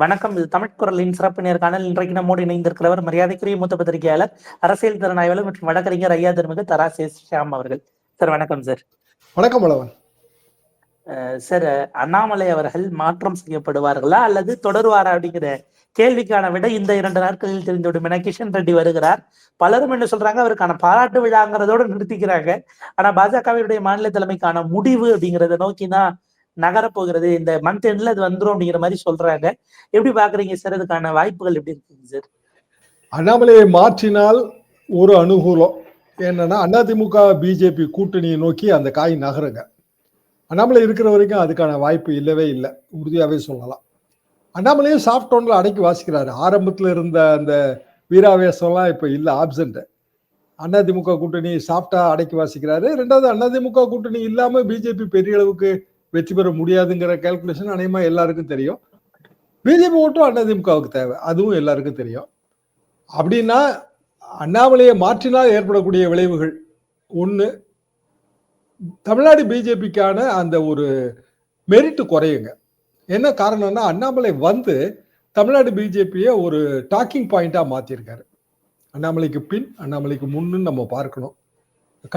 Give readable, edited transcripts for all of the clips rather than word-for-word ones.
வணக்கம். இது தமிழ் குரலின் சிறப்பு நேர்காணல். இன்றைக்கு நம்மோடு இணைந்திருக்கிறவர் மரியாதைக்குரிய மூத்த பத்திரிகையாளர், அரசியல் திறனாய்வாளர் மற்றும் வழக்கறிஞர் ஐயா திருமிகு தரா ஷியாம் அவர்கள். சார் வணக்கம் சார். வணக்கம் வளவன். சார், அண்ணாமலை அவர்கள் மாற்றம் செய்யப்படுவார்களா அல்லது தொடருவாரா அப்படிங்கிற கேள்விக்கான விட இந்த 2 நாட்களில் தெரிந்துவிடும் என கிஷன் ரெட்டி வருகிறார். பலரும் என்ன சொல்றாங்க, அவருக்கான பாராட்டு விழாங்கிறதோடு நிறுத்திக்கிறாங்க. ஆனா பாஜகவினுடைய மாநில தலைமைக்கான முடிவு அப்படிங்கறத நோக்கிதான் நகரப்போகிறது, இந்த மந்த் எண்ட்ல அது வந்துரும் அப்படிங்கிற மாதிரி சொல்றாங்க. எப்படி பாக்குறீங்க சார்? அதுக்கான வாய்ப்புகள் எப்படி இருக்குங்க சார்? அண்ணாமலையை மாற்றினால் ஒரு அனுகூலம் என்னன்னா, அதிமுக பிஜேபி கூட்டணியை நோக்கி அந்த காய் நகருங்க. அண்ணாமலை இருக்கிற வரைக்கும் அதுக்கான வாய்ப்பு இல்லவே இல்லை, உறுதியாவே சொல்லலாம். அண்ணாமலையும் சாஃப்ட் டோன்ல அடக்கி வாசிக்கிறாரு. ஆரம்பத்தில் இருந்த அந்த வீராவேசம்லாம் இப்ப இல்ல, ஆப்சண்ட். அதிமுக கூட்டணி சாஃப்டா அடக்கி வாசிக்கிறாரு. ரெண்டாவது, அதிமுக கூட்டணி இல்லாம பிஜேபி பெரிய அளவுக்கு வெற்றி பெற முடியாதுங்கிற கால்குலேஷன் அநேகமா எல்லாருக்கும் தெரியும். பிஜேபி ஓட்டும் அதிமுகவுக்கு தேவை, அதுவும் எல்லாருக்கும் தெரியும். அப்படின்னா அண்ணாமலையை மாற்றினால் ஏற்படக்கூடிய விளைவுகள் ஒண்ணு, தமிழ்நாடு பிஜேபிக்கான அந்த ஒரு மெரிட் குறையுங்க. என்ன காரணம்னா, அண்ணாமலை வந்து தமிழ்நாடு பிஜேபியை ஒரு டாக்கிங் பாயிண்டா மாத்திருக்காரு. அண்ணாமலைக்கு பின் அண்ணாமலைக்கு முன்னு நம்ம பார்க்கணும்.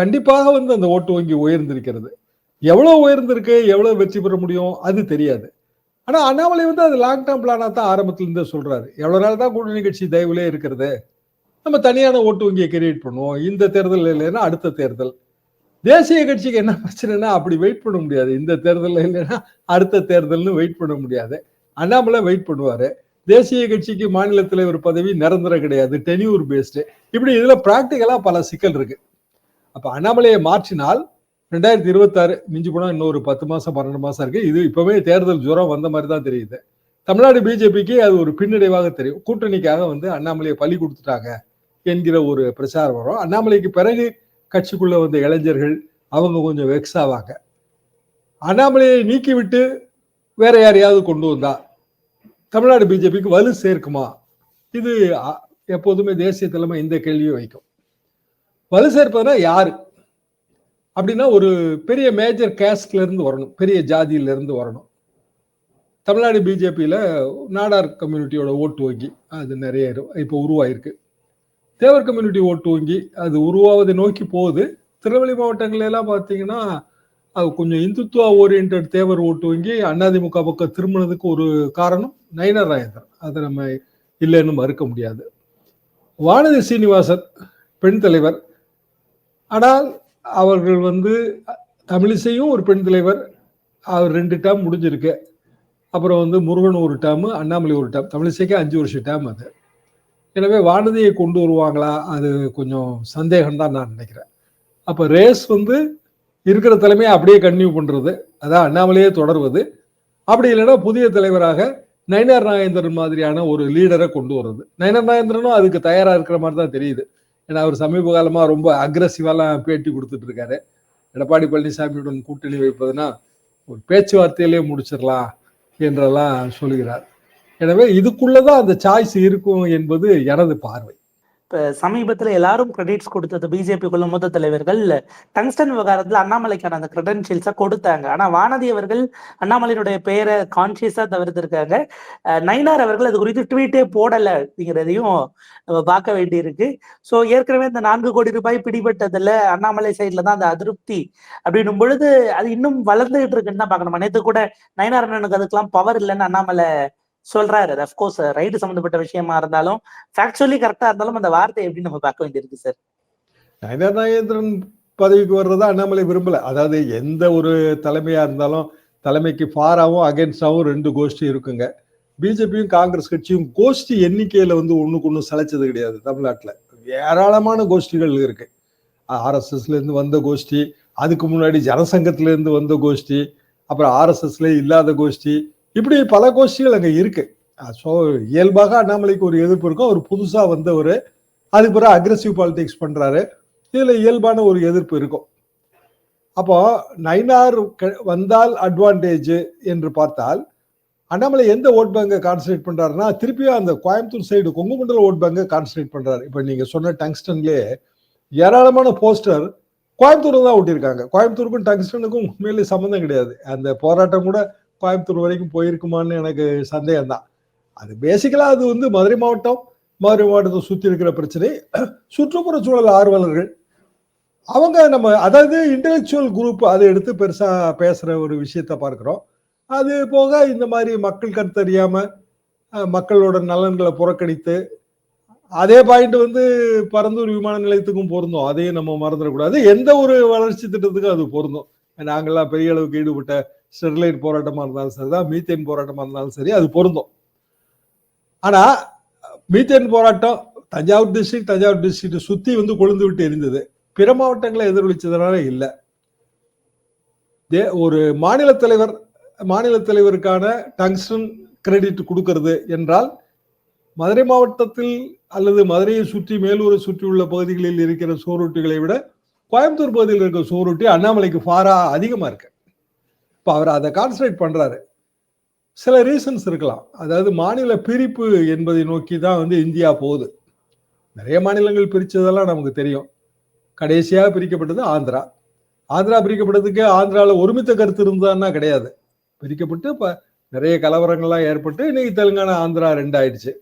கண்டிப்பாக வந்து அந்த ஓட்டு வங்கி உயர்ந்திருக்கிறது. எவ்வளவு உயர்ந்திருக்கு, எவ்வளவு வெற்றி பெற முடியும் அது தெரியாது. ஆனா அண்ணாமலை வந்து அது லாங் டேர்ம் பிளானா தான் ஆரம்பத்துல இருந்து சொல்றாரு. எவ்வளவு நாள் தான் கூட்டணி கட்சி தயவுலே இருக்கிறது, நம்ம தனியான ஓட்டு வங்கியை கிரியேட் பண்ணுவோம், இந்த தேர்தல் இல்லைன்னா அடுத்த தேர்தல். தேசிய கட்சிக்கு என்ன பிரச்சனைனா, அப்படி வெயிட் பண்ண முடியாது. இந்த தேர்தல் இல்லைன்னா அடுத்த தேர்தல்னு வெயிட் பண்ண முடியாது. அண்ணாமலை வெயிட் பண்ணுவாரு. தேசிய கட்சிக்கு மாநில தலைவர் பதவி நிரந்தரம் கிடையாது, டென்யூர் பேஸ்டு. இப்படி இதுல பிராக்டிகலா பல சிக்கல் இருக்கு. அப்ப அண்ணாமலையை மாற்றினால் 2026 மிஞ்சி போனா இன்னொரு 10 மாசம் 12 மாசம் இருக்கு. இது இப்பவே தேர்தல் ஜுரம் வந்த மாதிரி தான் தெரியுது. தமிழ்நாடு பிஜேபிக்கு அது ஒரு பின்னடைவாக தெரியும். கூட்டணிக்காக வந்து அண்ணாமலையை பலி கொடுத்துட்டாங்க என்கிற ஒரு பிரச்சாரம் வரும். அண்ணாமலைக்கு பிறகு கட்சிக்குள்ள வந்த இளைஞர்கள் அவங்க கொஞ்சம் வெக்ஸ் ஆவாங்க. அண்ணாமலையை நீக்கிவிட்டு வேற யாரையாவது கொண்டு வந்தா தமிழ்நாடு பிஜேபிக்கு வலு சேர்க்குமா? இது எப்போதுமே தேசிய தலைமை இந்த கேள்வியை வைக்கும். வலு சேர்ப்பதுனா யாரு அப்படின்னா, ஒரு பெரிய மேஜர் கேஸ்ட்ல இருந்து வரணும், பெரிய ஜாதியில இருந்து வரணும். தமிழ்நாடு பிஜேபியில நாடார் கம்யூனிட்டியோட ஓட்டு வங்கி அது நிறைய இப்போ உருவாயிருக்கு. தேவர் கம்யூனிட்டி ஓட்டு வங்கி அது உருவாவதை நோக்கி போகுது. திருநெல்வேலி மாவட்டங்கள்ல எல்லாம் பார்த்தீங்கன்னா, அது கொஞ்சம் இந்துத்துவா ஓரியன்ட் தேவர் ஓட்டு வங்கி அதிமுக பக்கம் திரும்பினதுக்கு ஒரு காரணம் நயினார் நாகேந்திரன். அதை நம்ம இல்லைன்னு மறுக்க முடியாது. வானதி சீனிவாசன் பெண் தலைவர், ஆனால் அவர்கள் வந்து தமிழிசையும் ஒரு பெண் தலைவர், அவர் 2 டேர்ம் முடிஞ்சிருக்கு. அப்புறம் வந்து முருகன் ஒரு டேர்ம், அண்ணாமலை ஒரு டேர்ம். தமிழிசைக்கு 5 வருஷம் டேர்ம் அது. எனவே வானதியை கொண்டு வருவாங்களா, அது கொஞ்சம் சந்தேகம் தான் நான் நினைக்கிறேன். அப்ப ரேஸ் வந்து இருக்கிற தலைமையை அப்படியே கன்டினியூ பண்றது, அதான் அண்ணாமலையே தொடர்வது. அப்படி இல்லைன்னா புதிய தலைவராக நயினார் நாகேந்திரன் மாதிரியான ஒரு லீடரை கொண்டு வர்றது. நயினார் நாகேந்திரனும் அதுக்கு தயாரா இருக்கிற மாதிரி தான் தெரியுது. ஏன்னா அவர் சமீப காலமா ரொம்ப அக்ரஸிவாலாம் பேட்டி கொடுத்துட்டு இருக்காரு. எடப்பாடி பழனிசாமியுடன் கூட்டணி வைப்பதுன்னா ஒரு பேச்சுவார்த்தையிலே முடிச்சிடலாம் என்றெல்லாம் சொல்கிறார். எனவே இதுக்குள்ளதான் அந்த சாய்ஸ் இருக்கும் என்பது எனது பார்வை. இப்ப சமீபத்துல எல்லாரும் கிரெடிட்ஸ் கொடுத்தது பிஜேபிக்குள்ள மூத்த தலைவர்கள் டங்ஸ்டன் விவகாரத்துல அண்ணாமலைக்கான அந்த கிரெடென்ஷியல்ஸை கொடுத்தாங்க. ஆனா வானதி அவர்கள் அண்ணாமலையினுடைய பெயரை கான்சியஸா தவிர்த்திருக்காங்க. நயினார் அவர்கள் அது குறித்து ட்வீட்டே போடல அப்படிங்கிறதையும் நம்ம பார்க்க வேண்டி இருக்கு. ஸோ ஏற்கனவே இந்த 4 கோடி ரூபாய் பிடிபட்டதுல அண்ணாமலை சைட்ல தான் அந்த அதிருப்தி அப்படின்னும் பொழுது அது இன்னும் வளர்ந்துகிட்டு இருக்குன்னு தான் பார்க்கணும். நேற்று கூட நயினார் அண்ணனுக்கு அதுக்கெல்லாம் பவர் இல்லைன்னு அண்ணாமலை சொல்றாரு. அஃப்கோர்ஸ் ரைடு சம்பந்தப்பட்ட விஷயமா இருந்தாலும், ஃபேக்சுவலி கரெக்டா இருந்தாலும் அந்த வார்த்தை எப்படி நம்ம பார்க்க வேண்டியிருக்கு சார்? நயினார் நாகேந்திரன் பதவிக்கு வர்றதா அண்ணாமலை விரும்பல. அதாவது எந்த ஒரு தலைமையா இருந்தாலும் தலைமைக்கு ஃபாராவும் அகேன்ஸ்டாவும் 2 கோஷ்டி இருக்குங்க. பிஜேபியும் காங்கிரஸ் கட்சியும் கோஷ்டி எண்ணிக்கையில வந்து ஒண்ணுக்கு ஒண்ணு சளைச்சது கிடையாது. தமிழ்நாட்டுல ஏராளமான கோஷ்டிகள் இருக்கு. ஆர்எஸ்எஸ்ல இருந்து வந்த கோஷ்டி, அதுக்கு முன்னாடி ஜனசங்கத்துல இருந்து வந்த கோஷ்டி, அப்புறம் ஆர்எஸ்எஸ்ல இல்லாத கோஷ்டி, இப்படி பல கோஷ்டிகள் அங்க இருக்கு. ஸோ இயல்பாக அண்ணாமலைக்கு ஒரு எதிர்ப்பு இருக்கும். அவர் புதுசா வந்தவர், அதுக்கு பிறகு அக்ரெசிவ் பாலிடிக்ஸ் பண்றாரு, இதுல இயல்பான ஒரு எதிர்ப்பு இருக்கும். அப்போ நயினார் வந்தால் அட்வான்டேஜ் என்று பார்த்தால், அண்ணாமலை எந்த ஓட் பேங்கை கான்சன்ட்ரேட் பண்றாருன்னா, திருப்பியும் அந்த கோயம்புத்தூர் சைடு கொங்கு மண்டல ஓட் பேங்கை கான்சன்ட்ரேட் பண்றாரு. இப்ப நீங்க சொன்ன டங்ஸ்டன்லேயே ஏராளமான போஸ்டர் கோயம்புத்தூர் தான் ஒட்டியிருக்காங்க. கோயம்புத்தூருக்கும் டங்ஸ்டனுக்கும் உண்மையிலேயே சம்மந்தம் கிடையாது. அந்த போராட்டம் கூட கோயம்புத்தூர் வரைக்கும் போயிருக்குமான்னு எனக்கு சந்தேகம் தான். அது பேசிக்கலா அது வந்து மதுரை மாவட்டத்தை சுத்தி இருக்கிற பிரச்சனை. சுற்றுப்புற சூழல் ஆர்வலர்கள் அவங்க நம்ம அதாவது இன்டெலெக்சுவல் குரூப் அதை எடுத்து பெருசா பேசுற ஒரு விஷயத்த பார்க்கிறோம். அது போக இந்த மாதிரி மக்கள் கருத்தறியாம மக்களோட நலன்களை புறக்கணித்து அதே பாயிண்ட் வந்து பரந்தூர் விமான நிலையத்துக்கும் பொருந்தும். அதையும் நம்ம மறந்துடக்கூடாது. எந்த ஒரு வளர்ச்சி திட்டத்துக்கும் அது பொருந்தும். நாங்கெல்லாம் பெரிய அளவுக்கு ஈடுபட்ட ஸ்டெர்லைட் போராட்டமா இருந்தாலும் சரிதான், மீத்தேன் போராட்டமா இருந்தாலும் சரி, அது பொருந்தும். ஆனா மீத்தேன் போராட்டம் தஞ்சாவூர் டிஸ்ட்ரிக்ட் சுத்தி வந்து கொழுந்து விட்டு எரிந்தது. பிற மாவட்டங்களை எதிரொலிச்சதுனால இல்லை. ஒரு மாநில தலைவருக்கான டங்ஸ்டன் கிரெடிட் கொடுக்கிறது என்றால் மதுரை மாவட்டத்தில் அல்லது மதுரையை சுற்றி மேலூரை சுற்றி உள்ள பகுதிகளில் இருக்கிற சோறுட்டிகளை விட கோயம்புத்தூர் பகுதியில் இருக்கிற சோறுட்டி அண்ணாமலைக்கு ஃபாரா அதிகமா இருக்கு. இப்ப அவர் அதை கான்சன்ட்ரேட் பண்றாரு. சில ரீசன்ஸ் இருக்கலாம். அதாவது மாநில பிரிப்பு என்பதை நோக்கி தான் வந்து இந்தியா போகுது. நிறைய மாநிலங்கள் பிரிச்சதெல்லாம் நமக்கு தெரியும். கடைசியாக பிரிக்கப்பட்டது ஆந்திரா பிரிக்கப்பட்டதுக்கு ஆந்திராவில் ஒருமித்த கருத்து இருந்தான்னா கிடையாது. பிரிக்கப்பட்டு இப்ப நிறைய கலவரங்கள்லாம் ஏற்பட்டு இன்னைக்கு தெலுங்கானா ஆந்திரா 2 ஆயிடுச்சு.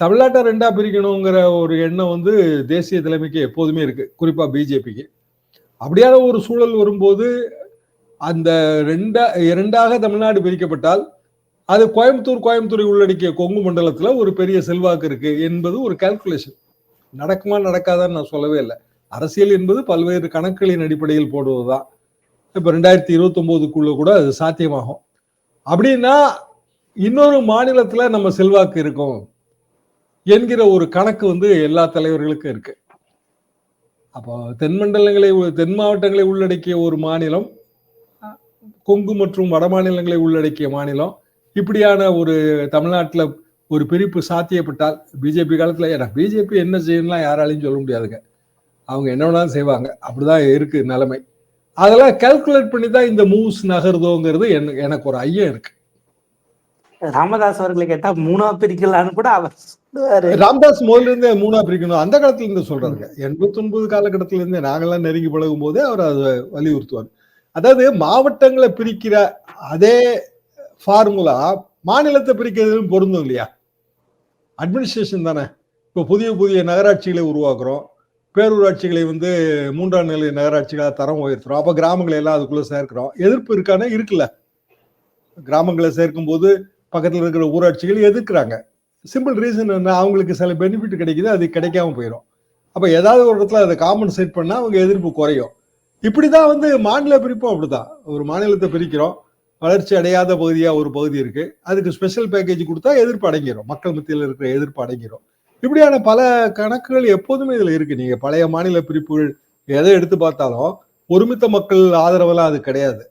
தமிழ்நாட்டை 2ஆ பிரிக்கணுங்கிற ஒரு எண்ணம் வந்து தேசிய தலைமைக்கு எப்போதுமே இருக்கு, குறிப்பா பிஜேபிக்கு. அப்படியான ஒரு சூழல் வரும்போது அந்த 2ஆக தமிழ்நாடு பிரிக்கப்பட்டால் அது கோயம்புத்தூரை உள்ளடக்கிய கொங்கு மண்டலத்துல ஒரு பெரிய செல்வாக்கு இருக்கு என்பது ஒரு கால்குலேஷன். நடக்குமா நடக்காதான்னு நான் சொல்லவே இல்லை. அரசியல் என்பது பல்வேறு கணக்குகளின் அடிப்படையில் போடுவதுதான். இப்ப 2029க்குள்ள கூட அது சாத்தியமாகும். அப்படின்னா இன்னொரு மாநிலத்துல நம்ம செல்வாக்கு இருக்கும் என்கிற ஒரு கணக்கு வந்து எல்லா தலைவர்களுக்கும் இருக்கு. அப்போ தென் மாவட்டங்களை உள்ளடக்கிய ஒரு மாநிலம், கொங்கு மற்றும் வட மாநிலங்களை உள்ளடக்கிய மாநிலம், இப்படியான ஒரு தமிழ்நாட்டில் ஒரு பிரிப்பு சாத்தியப்பட்டால் பிஜேபி காலத்துல பிஜேபி என்ன செய்யணும்லாம் யாராலையும் சொல்ல முடியாதுங்க. அவங்க என்ன வேணாலும் செய்வாங்க. அப்படிதான் இருக்கு நிலைமை. அதெல்லாம் கால்குலேட் பண்ணி தான் இந்த மூவ்ஸ் நகருதோங்கிறது எனக்கு ஒரு ஐயம் இருக்கு. ராமதாஸ் அவர்களை கேட்டா 3ஆ பிரிக்கலான்னு கூட அவர் சொல்லுவாரு. ராமதாஸ் முதல்ல இருந்தே 3ஆ பிரிக்கணும் அந்த காலத்துல இருந்து சொல்றாருங்க. 89 காலகட்டத்தில இருந்தே நாங்கெல்லாம் நெருங்கி பழகும் போதே அவர் அதை வலியுறுத்துவார். அதாவது மாவட்டங்களை பிரிக்கிற அதே ஃபார்முலா மாநிலத்தை பிரிக்கிறதும் பொருந்தும் இல்லையா? அட்மினிஸ்ட்ரேஷன் தானே. இப்போ புதிய நகராட்சிகளை உருவாக்குறோம். பேரூராட்சிகளை வந்து 3ஆம் நிலை நகராட்சிகளாக தரம் உயர்த்துறோம். அப்ப கிராமங்களை எல்லாம் அதுக்குள்ள சேர்க்கிறோம். எதிர்ப்பு இருக்கானே இருக்குல்ல. கிராமங்களை சேர்க்கும் போது பக்கத்தில் இருக்கிற ஊராட்சிகள் எதிர்க்கிறாங்க. சிம்பிள் ரீசன் என்ன? அவங்களுக்கு சில பெனிஃபிட் கிடைக்குது, அது கிடைக்காம போயிடும். அப்ப ஏதாவது ஒரு இடத்துல அதை காம்பன்சேட் பண்ணா அவங்க எதிர்ப்பு குறையும். இப்படிதான் வந்து மாநில பிரிப்பும் அப்படிதான். ஒரு மாநிலத்தை பிரிக்கிறோம், வளர்ச்சி அடையாத பகுதியா ஒரு பகுதி இருக்கு, அதுக்கு ஸ்பெஷல் பேக்கேஜ் கொடுத்தா எதிர்ப்பு அடங்கிடும், மக்கள் மத்தியில் இருக்கிற எதிர்ப்பு அடங்கிடும். இப்படியான பல கணக்குகள் எப்போதுமே இதுல இருக்கு. நீங்க பழைய மாநில பிரிப்புகள் எதை எடுத்து பார்த்தாலும் ஒருமித்த மக்கள் ஆதரவெல்லாம் அது கிடையாது.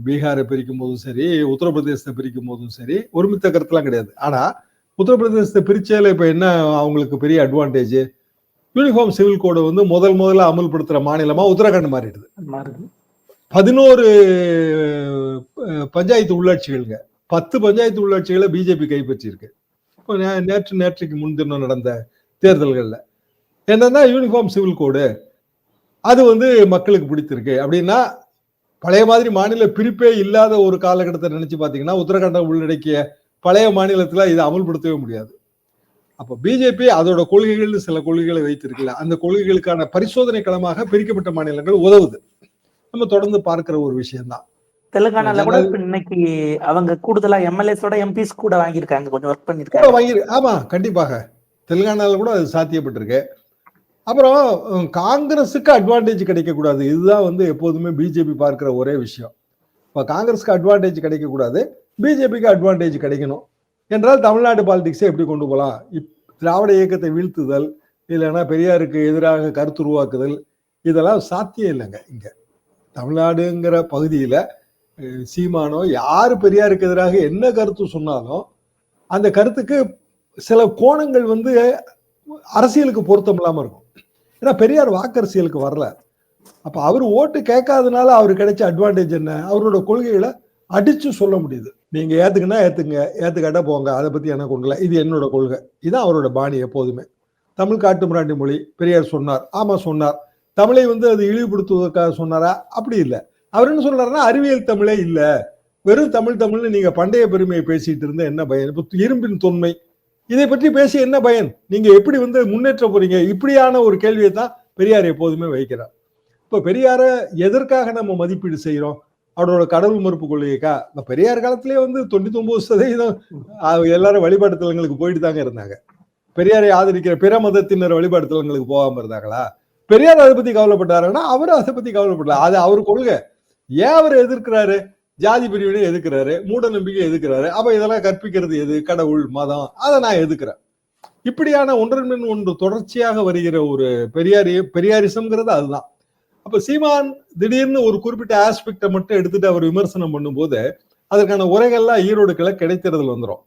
பீகாரை பிரிக்கும் போதும் சரி, உத்தரப்பிரதேசத்தை பிரிக்கும் போதும் சரி, ஒருமித்த கருத்துலாம் கிடையாது. ஆனா உத்தரப்பிரதேசத்தை பிரிச்சால இப்ப என்ன அவங்களுக்கு பெரிய அட்வான்டேஜ்? யூனிஃபார்ம் சிவில் கோடை வந்து முதல்ல அமல்படுத்துற மாநிலமா உத்தரகாண்ட் மாறிடுது. 11 பஞ்சாயத்து உள்ளாட்சிகளுங்க, 10 பஞ்சாயத்து உள்ளாட்சிகளை பிஜேபி கைப்பற்றிருக்கு. இப்போ நேற்றுக்கு முன்தினம் நடந்த தேர்தல்கள்ல என்னன்னா யூனிஃபார்ம் சிவில் கோடு அது வந்து மக்களுக்கு பிடித்திருக்கு. அப்படின்னா பழைய மாதிரி மாநில பிரிப்பே இல்லாத ஒரு காலகட்டத்தை நினைச்சு பாத்தீங்கன்னா உத்தரகாண்டை உள்ளடக்கிய பழைய மாநிலத்துல இதை அமல்படுத்தவே முடியாது. அப்ப பிஜேபி அதோட கொள்கைகள் சில கொள்கைகளை வைத்திருக்கல. அந்த கொள்கைகளுக்கான பரிசோதனை களமாக பிரிக்கப்பட்ட மாநிலங்கள் உதவுது. நம்ம தொடர்ந்து பார்க்கிற ஒரு விஷயம்தான். தெலுங்கானால கூட இன்னைக்கு அவங்க கூடுதலா எம்எல்ஏஸோட எம்பிஸ் கூட வாங்கியிருக்காங்க, கொஞ்சம் ஒர்க் பண்ணிருக்காங்க. ஆமா, கண்டிப்பாக தெலுங்கானால கூட அது சாத்தியப்பட்டிருக்கு. அப்புறம் காங்கிரஸுக்கு அட்வான்டேஜ் கிடைக்க கூடாது. இதுதான் வந்து எப்போதுமே பிஜேபி பார்க்கிற ஒரே விஷயம். இப்ப காங்கிரஸுக்கு அட்வான்டேஜ் கிடைக்க கூடாது, பிஜேபிக்கு அட்வான்டேஜ் கிடைக்கணும் என்றால் தமிழ்நாடு பாலிடிக்ஸை எப்படி கொண்டு போகலாம்? திராவிட இயக்கத்தை வீழ்த்துதல், இல்லைன்னா பெரியாருக்கு எதிராக கருத்து உருவாக்குதல், இதெல்லாம் சாத்தியம் இல்லைங்க. இங்க தமிழ்நாடுங்கிற பகுதியில சீமானோ யாரு பெரியாருக்கு எதிராக என்ன கருத்து சொன்னாலும் அந்த கருத்துக்கு சில கோணங்கள் வந்து அரசியலுக்கு பொருத்தம் இல்லாம இருக்கும். ஏன்னா பெரியார் வாக்கரசியலுக்கு வரல. அப்ப அவர் ஓட்டு கேட்காதனால அவருக்கு கிடைச்ச அட்வான்டேஜ் என்ன? அவரோட கொள்கைகளை அடிச்சு சொல்ல முடியுது. நீங்க ஏத்துக்குன்னா ஏத்துங்க, ஏத்துக்காட்டா போங்க, அதை பத்தி எனக்கு ஒண்ணுல, இது என்னோட கொள்கை. இதுதான் அவரோட பாணி எப்போதுமே. தமிழ் காட்டு மிராண்டி மொழி பெரியார் சொன்னார், ஆமா சொன்னார். தமிழை வந்து அது இழிவுபடுத்துவதற்காக சொன்னாரா? அப்படி இல்லை. அவர் என்ன சொல்றாருன்னா அறிவியல் தமிழே இல்ல, வெறும் தமிழ்னு நீங்க பண்டைய பெருமையை பேசிட்டு இருந்த என்ன பயன்? இப்ப இரும்பின் தொன்மை இதை பற்றி பேசி என்ன பயன்? நீங்க எப்படி முன்னேற்ற போறீங்க? இப்படியான ஒரு கேள்வியை தான் பெரியார் எப்போதுமே வைக்கிறார். இப்ப பெரியார எதற்காக நம்ம மதிப்பீடு செய்யறோம்? அவரோட கடவுள் மறுப்பு கொள்கைக்கா? பெரியார் காலத்திலேயே 99% எல்லாரும் வழிபாட்டு தலங்களுக்கு போயிட்டு தாங்க இருந்தாங்க. பெரியாரை ஆதரிக்கிற பிற மதத்தினர் வழிபாட்டு தலங்களுக்கு போகாம இருந்தாங்களா? பெரியார் அதை பத்தி கவலைப்பட்டாருன்னா அவரும் அதை பத்தி கவலைப்படல. அது அவர் கொள்கை. ஏன் அவர் எதிர்க்கிறாரு? ஜாதி பிரிவினை எதுக்குறாரு, மூட நம்பிக்கை எதுக்குறாரு. அப்ப இதெல்லாம் கற்பிக்கிறது எது? கடவுள், மதம். அதை நான் எதுக்குறேன். இப்படியான ஒன்றன் பின் ஒன்று தொடர்ச்சியாக வருகிற ஒரு பெரியாரிசம்ங்கிறது அதுதான். அப்ப சீமான் திடீர்னு ஒரு குறிப்பிட்ட ஆஸ்பெக்டை மட்டும் எடுத்துட்டு அவர் விமர்சனம் பண்ணும்போது அதற்கான உரைகள்லாம் ஈரோடு கிழக்கு இடைத்தேர்தல் வந்துடும்.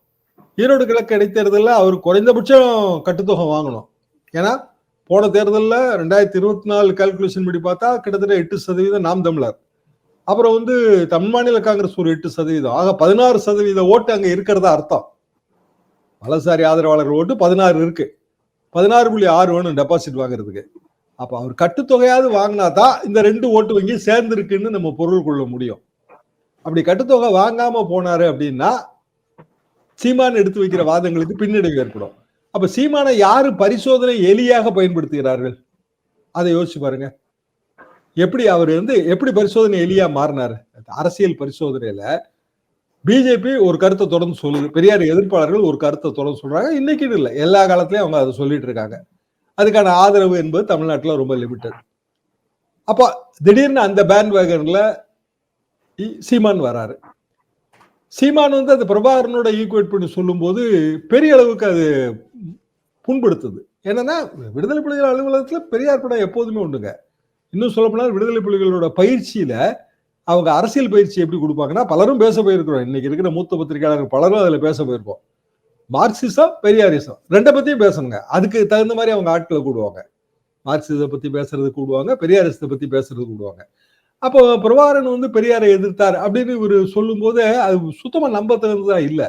ஈரோடு கிழக்கு இடைத்தேர்தலில் அவர் குறைந்தபட்சம் கட்டுத்தொகை வாங்கணும். ஏன்னா போன தேர்தலில் 2024 கால்குலேஷன் படி பார்த்தா கிட்டத்தட்ட 8% நாம் தமிழர். அப்புறம் தமிழ் மாநில காங்கிரஸ் ஒரு 8%. ஆக 16% ஓட்டு அங்க இருக்கிறதா அர்த்தம். வலதுசாரி ஆதரவாளர் ஓட்டு 16 இருக்கு. 16.6 வேணும் டெபாசிட் வாங்குறதுக்கு. அப்ப அவர் கட்டுத்தொகையாவது வாங்கினா தான் இந்த 2 ஓட்டு வங்கி சேர்ந்து இருக்குன்னு நம்ம பொருள் கொள்ள முடியும். அப்படி கட்டுத்தொகை வாங்காம போனாரு அப்படின்னா சீமான் எடுத்து வைக்கிற வாதங்களுக்கு பின்னடைவு ஏற்படும். அப்ப சீமானை யாரு பரிசோதனை எலியாக பயன்படுத்துகிறார்கள்? அதை யோசிச்சு பாருங்க. எப்படி அவர் எப்படி பரிசோதனை எலியா மாறினாரு? அரசியல் பரிசோதனையில பிஜேபி ஒரு கருத்தை தொடர்ந்து சொல்லுது, பெரியார் எதிர்ப்பாளர்கள் ஒரு கருத்தை தொடர்ந்து சொல்றாங்க. இன்னைக்கு இல்லை, எல்லா காலத்திலயும் அவங்க அதை சொல்லிட்டு இருக்காங்க. அதுக்கான ஆதரவு என்பது தமிழ்நாட்டில் ரொம்ப லிமிட்டட். அப்ப திடீர்னு அந்த பேண்ட் வேகன்ல சீமான் வராரு. சீமான் அது பிரபாகரனோட ஈக்குவேட் பண்ணி சொல்லும் போது பெரிய அளவுக்கு அது புண்படுத்துது. என்னன்னா விடுதலை புலிகள் அலுவலகத்துல பெரியார் படம் எப்போதுமே உண்டுங்க. இன்னும் சொல்ல போனால் விடுதலை புலிகளோட பயிற்சியில அவங்க அரசியல் பயிற்சி எப்படி கொடுப்பாங்கன்னா பலரும் பேச போயிருக்கிறோம். இன்னைக்கு இருக்கிற மூத்த பத்திரிகையாளர்கள் பலரும் அதுல பேச போயிருப்போம். மார்க்சிசம், பெரியாரிசம் ரெண்டை பத்தியும் பேசணுங்க. அதுக்கு தகுந்த மாதிரி அவங்க ஆட்களை கூடுவாங்க. மார்க்சிசத்தை பத்தி பேசுறது கூடுவாங்க, பெரியாரிசத்தை பத்தி பேசுறது கூடுவாங்க. அப்போ பிரபாகரன் பெரியாரை எதிர்த்தார் அப்படின்னு இவர் சொல்லும் போது அது சுத்தமா நம்ப தகுந்ததா இல்லை.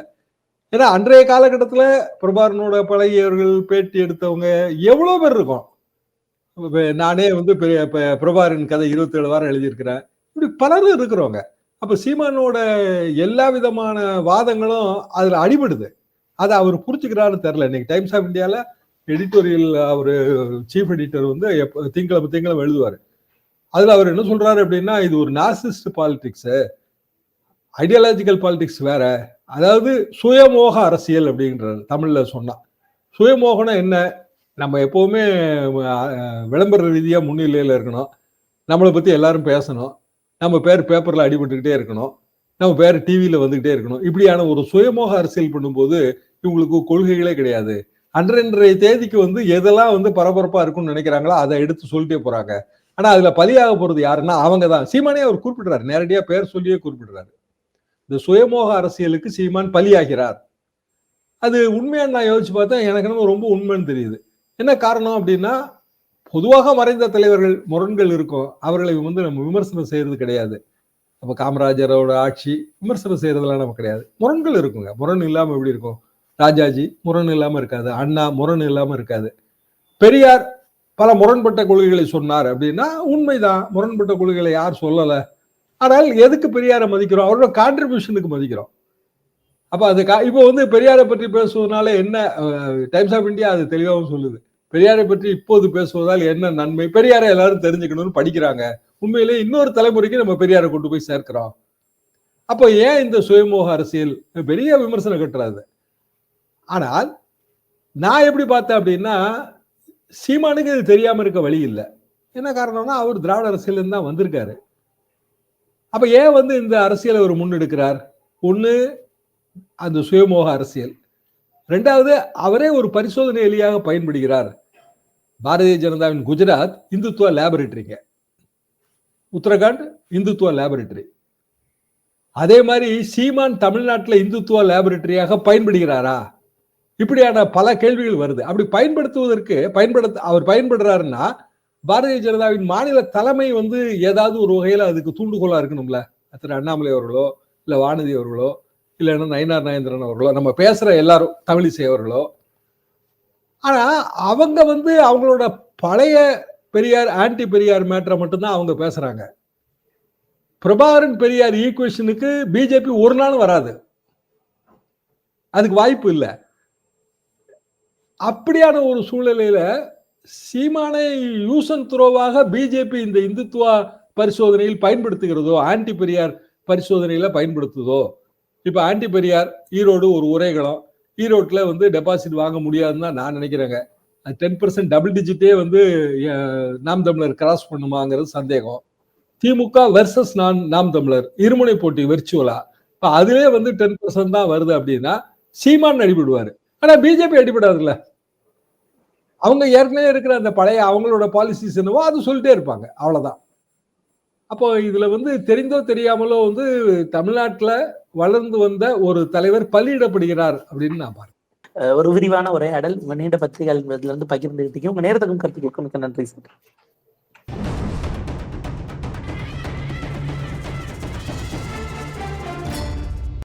ஏன்னா அன்றைய காலகட்டத்துல பிரபாகரனோட பழகியவர்கள், பேட்டி எடுத்தவங்க எவ்வளவு பேர் இருக்கும். நானே பிரபாகரன் கதை 27 வாரம் எழுதியிருக்கிறேன். இப்படி பலரும் இருக்கிறவங்க. அப்ப சீமானோட எல்லா விதமான வாதங்களும் அதுல அடிபடுது. அதை அவர் புரிச்சுக்கிறாருன்னு தெரியல. இன்னைக்கு டைம்ஸ் ஆஃப் இந்தியால எடிட்டோரியல் அவரு சீஃப் எடிட்டர் திங்களம் எழுதுவாரு. அதுல அவர் என்ன சொல்றாரு அப்படின்னா, இது ஒரு நார்சிஸ்ட் பாலிடிக்ஸ், ஐடியாலஜிக்கல் பாலிடிக்ஸ் வேற, அதாவது சுயமோக அரசியல் அப்படின்றாரு. தமிழ்ல சொன்னா சுயமோகம்னா என்ன? நம்ம எப்பவுமே விளம்பர ரீதியா முன்னிலையில இருக்கணும், நம்மளை பத்தி எல்லாரும் பேசணும், நம்ம பேர் பேப்பர்ல அடிபட்டுக்கிட்டே இருக்கணும், நம்ம பேர் டிவியில வந்துகிட்டே இருக்கணும். இப்படியான ஒரு சுயமோக அரசியல் பண்ணும்போது இவங்களுக்கு கொள்கைகளே கிடையாது. அன்றைய தேதிக்கு எதெல்லாம் பரபரப்பா இருக்கும்னு நினைக்கிறாங்களோ அதை எடுத்து சொல்லிட்டே போறாங்க. ஆனா அதுல பலியாக போறது யாருன்னா அவங்க தான். சீமானே அவர் குறிப்பிடுறாரு, நேரடியா பேர் சொல்லியே குறிப்பிடுறாரு. இந்த சுயமோக அரசியலுக்கு சீமான் பலியாகிறார். அது உண்மையான நான் யோசிச்சு பார்த்தா எனக்கு ரொம்ப உண்மைன்னு தெரியுது. என்ன காரணம் அப்படின்னா, பொதுவாக மறைந்த தலைவர்கள் முரண்கள் இருக்கும், அவர்களை நம்ம விமர்சனம் செய்யறது கிடையாது. அப்ப காமராஜரோட ஆட்சி விமர்சனம் செய்யறதுலாம் நமக்கு கிடையாது. முரண்கள் இருக்குங்க. முரண் இல்லாம எப்படி இருக்கும்? ராஜாஜி முரண் இல்லாம இருக்காது, அண்ணா முரண் இல்லாம இருக்காது. பெரியார் பல முரண்பட்ட கொள்கைகளை சொன்னார் அப்படின்னா உண்மைதான். முரண்பட்ட கொள்கைகளை யார் சொல்லல? ஆனால் எதுக்கு பெரியாரை மதிக்கிறோம்? அவரோட கான்ட்ரிபியூஷனுக்கு மதிக்கிறோம். அப்ப அது இப்போ பெரியாரை பற்றி பேசுவதனால என்ன? டைம்ஸ் ஆஃப் இந்தியா அது தெளிவாகவும் சொல்லுது. பெரியாரை பற்றி இப்போது பேசுவதால் என்ன நன்மை? பெரியாரை எல்லாரும் தெரிஞ்சுக்கணும்னு படிக்கிறாங்க. உண்மையிலே இன்னொரு தலைமுறைக்கு நம்ம பெரியாரை கொண்டு போய் சேர்க்கிறோம். அப்போ ஏன் இந்த சுயமோக அரசியல்? பெரிய விமர்சனம் கட்டுறாது. ஆனால் நான் எப்படி பார்த்தேன் அப்படின்னா, சீமானுக்கு இது தெரியாம இருக்க வழி இல்லை. என்ன காரணம்னா, அவர் திராவிட அரசியல் தான் வந்திருக்காரு. அப்ப ஏன் இந்த அரசியலை அவர் முன்னெடுக்கிறார்? ஒண்ணு அந்த சுயமோக அரசியல், ரெண்டாவது அவரே ஒரு பரிசோதனை எலியாக பயன்படுகிறார். பாரதிய ஜனதாவின் குஜராத் இந்துத்துவ லேபரேட்டரிங்க, உத்தரகாண்ட் இந்துத்துவ லேபரேட்டரி. அதே மாதிரி சீமான் தமிழ்நாட்டில் இந்துத்துவ லேபரேட்டரியாக பயன்படுகிறாரா? இப்படியான பல கேள்விகள் வருது. அப்படி பயன்படுத்துவதற்கு அவர் பயன்படுறாருன்னா பாரதிய ஜனதாவின் மாநில தலைமை ஏதாவது ஒரு வகையில அதுக்கு தூண்டுகோலா இருக்கணும்ல. திரு அண்ணாமலை அவர்களோ, இல்ல வானதி அவர்களோ, இல்லைன்னா நயினார் நாகேந்திரன் அவர்களோ, நம்ம பேசுற எல்லாரும் தமிழிசை அவர்களோ. ஆனா அவங்க அவங்களோட பழைய பெரியார் ஆன்டி பெரியார் மேட்டரை மட்டும்தான் அவங்க பேசுறாங்க. பிரபாகரன் பெரியார் ஈக்குவேஷனுக்கு பிஜேபி ஒரு நாள் வராது, அதுக்கு வாய்ப்பு இல்லை. அப்படியான ஒரு சூழ்நிலையில சீமானை யூஸ் அண்ட் த்ரோவாக பிஜேபி இந்த இந்துத்துவா பரிசோதனையில் பயன்படுத்துகிறதோ, ஆன்டி பெரியார் பரிசோதனையில பயன்படுத்துதோ. இப்ப ஆன்டி பெரியார் ஈரோடு ஒரு உரைகளம், ஈரோட்ல வந்து டெபாசிட் வாங்க முடியாதுன்னு தான் நான் நினைக்கிறேங்க. 10% டபுள் டிஜிட்டே வந்து நாம் தமிழர் கிராஸ் பண்ணுமாங்கிறது சந்தேகம். திமுக வெர்சஸ் நாம் தமிழர் இருமுனை போட்டி வெர்ச்சுவலா, இப்ப அதுவே வந்து 10% தான் வருது அப்படின்னா சீமான் அடிபடுவாரு. ஆனா பிஜேபி அடிபடாதுல்ல, அவங்க ஏற்கனவே இருக்கிற அந்த பழைய அவங்களோட பாலிசிஸ் என்னவோ அது சொல்லிட்டே இருப்பாங்க, அவ்வளவுதான். அப்போ இதுல வந்து தெரிந்தோ தெரியாமலோ வந்து தமிழ்நாட்டுல வளர்ந்து வந்த ஒரு தலைவர் பலியிடப்படுகிறார் அப்படின்னு நான் பாருங்க. ஒரு விரிவான உரையாடல் உங்க நீண்ட பத்திரிகைகள் இருந்து பகிர்ந்துகிட்டீங்க. உங்க நேரத்துக்கும் கருத்துக்களுக்கும் மிக்க நன்றி சார்.